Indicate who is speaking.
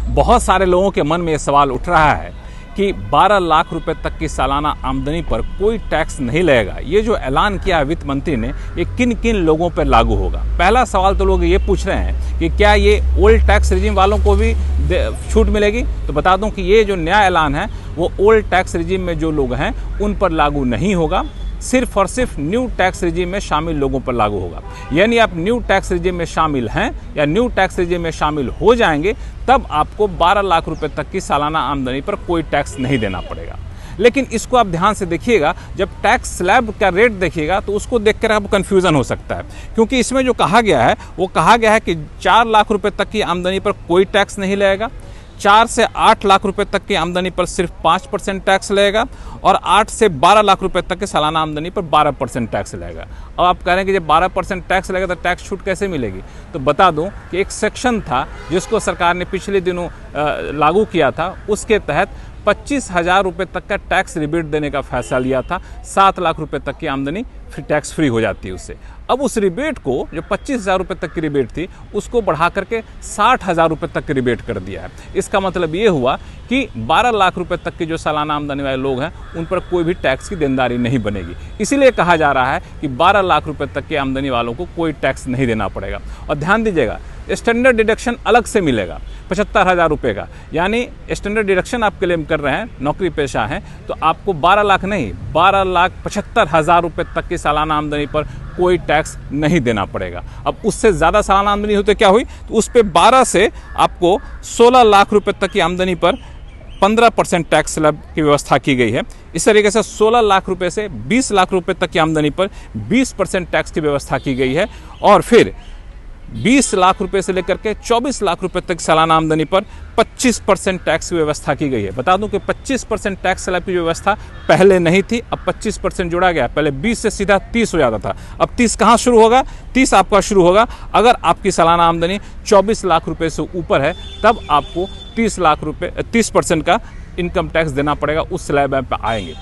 Speaker 1: बहुत सारे लोगों के मन में ये सवाल उठ रहा है कि 12 लाख रुपए तक की सालाना आमदनी पर कोई टैक्स नहीं लगेगा। ये जो ऐलान किया है वित्त मंत्री ने, ये किन किन लोगों पर लागू होगा? पहला सवाल तो लोग ये पूछ रहे हैं कि क्या ये ओल्ड टैक्स रिजीम वालों को भी छूट मिलेगी? तो बता दूं कि ये जो नया ऐलान है वो ओल्ड टैक्स रिजीम में जो लोग हैं उन पर लागू नहीं होगा, सिर्फ और सिर्फ न्यू टैक्स रिजीम में शामिल लोगों पर लागू होगा। यानी आप न्यू टैक्स रिजीम में शामिल हैं या न्यू टैक्स रिजीम में शामिल हो जाएंगे तब आपको 12 लाख रुपए तक की सालाना आमदनी पर कोई टैक्स नहीं देना पड़ेगा। लेकिन इसको आप ध्यान से देखिएगा, जब टैक्स स्लैब का रेट देखिएगा तो उसको देखकर आपको कन्फ्यूज़न हो सकता है, क्योंकि इसमें जो कहा गया है वो कहा गया है कि 4 लाख रुपए तक की आमदनी पर कोई टैक्स नहीं लगेगा, 4 से 8 लाख रुपए तक की आमदनी पर सिर्फ 5% टैक्स लगेगा और 8 से 12 लाख रुपए तक की सालाना आमदनी पर 12% टैक्स लगेगा। अब आप कह रहे हैं कि जब 12% टैक्स लगेगा तो टैक्स छूट कैसे मिलेगी? तो बता दूं कि एक सेक्शन था जिसको सरकार ने पिछले दिनों लागू किया था, उसके तहत 25,000 रुपये तक का टैक्स रिबेट देने का फैसला लिया था। 7 लाख रुपए तक की आमदनी फिर टैक्स फ्री हो जाती है उससे। अब उस रिबेट को, जो 25,000 रुपये तक की रिबेट थी, उसको बढ़ा करके 60,000 रुपये तक की रिबेट कर दिया है। इसका मतलब ये हुआ कि 12 लाख रुपए तक की जो सालाना आमदनी वाले लोग हैं उन पर कोई भी टैक्स की देनदारी नहीं बनेगी। इसीलिए कहा जा रहा है कि 12 लाख रुपए तक की आमदनी वालों को कोई टैक्स नहीं देना पड़ेगा। और ध्यान दीजिएगा, स्टैंडर्ड डिडक्शन अलग से मिलेगा 75,000 रुपये का। यानी स्टैंडर्ड डिडक्शन आप क्लेम कर रहे हैं, नौकरी पेशा हैं, तो आपको 12 लाख नहीं 12,75,000 रुपये तक की सालाना आमदनी पर कोई टैक्स नहीं देना पड़ेगा। अब उससे ज़्यादा सालाना आमदनी हुई तो क्या हुई? तो उस पर 12 से आपको 16 लाख रुपये तक की आमदनी पर 15% टैक्स स्लैब की व्यवस्था की गई है। इस तरीके से 16 लाख रुपए से 20 लाख रुपए तक की आमदनी पर 20% टैक्स की व्यवस्था की गई है। और फिर 20 लाख रुपए से लेकर के 24 लाख रुपए तक सालाना आमदनी पर 25% टैक्स की व्यवस्था की गई है। बता दूं कि 25% टैक्स स्लैब की व्यवस्था पहले नहीं थी, अब 25% जोड़ा गया। पहले 20 से सीधा 30 हो जाता था। अब 30 कहाँ शुरू होगा? 30 आपका शुरू होगा अगर आपकी सालाना आमदनी 24 लाख रुपए से ऊपर है, तब आपको 30% का इनकम टैक्स देना पड़ेगा, उस स्लैब पे आएंगे।